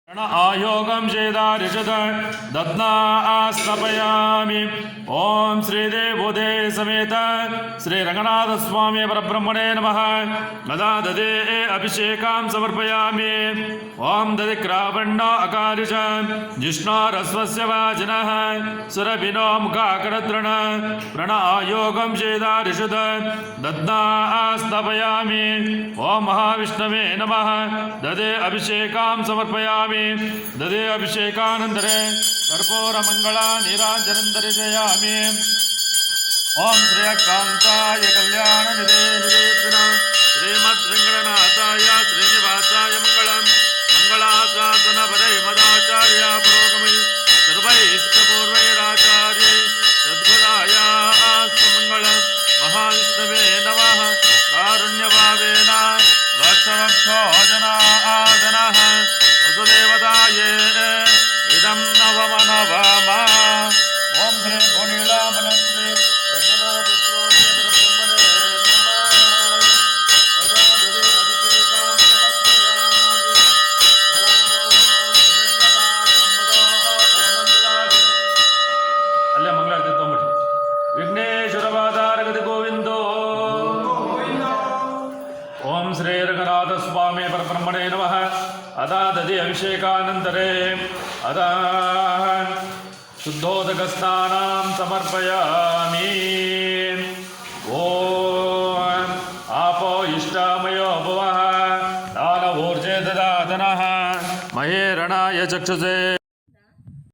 आयोगं चेदारिषद दत्ना आस्नपयामि। ओम श्रीदेवोदे समेत श्री रंगनाथ स्वामी परब्रह्मणे नमः। मदा ददे अभिषेकां समर्पयामि। ओम दधिक्रावण्ण अकारिष जिष्णोरस्वस्य वाजिनः सुरभिनो मुखाकरद्रण प्रण आयोगं चेदारिषद दत्ना आस्नपयामि। ओम महाविष्णवे नमः। ददे अभिषेकां समर्पयामि। ददे अभिषेकानंतरे कर्पूरमंगला नीराजनं दर्शयामि। ओम श्रेयकांताय कल्याण निवेदितं श्रीमद्वेंकटनाथाय श्रीनिवासाय मंगलम्। मंगलाशासन परे मदाचार्य पुरोगमयि सर्वैष्टपूर्वैराचार्ये सद्गुणाय अस्तु मंगलम्। महाविष्णवे नमः। कारुण्यभावेन रक्षरक्षो जनार्दनः वसुदेवताये इदं नवमनवम। ओम श्री गोनीलामनश्री रघुनाथ स्वामी परब्रह्मणे नमः। अल्ले मंगलारती तಗೊಂಬಿಡಿ। विघ्नेश्वरवादारगति गोविंदो। ओम श्री रंगनाथ स्वामी परब्रह्मणे नमः। अदा दधि अभिषेकानंतरे अदा शुद्धोदकस्नानां समर्पयामि। ओम आपो इष्टामयो भवः दानवोर्जे ददातनः महे रणाय चक्षुषे।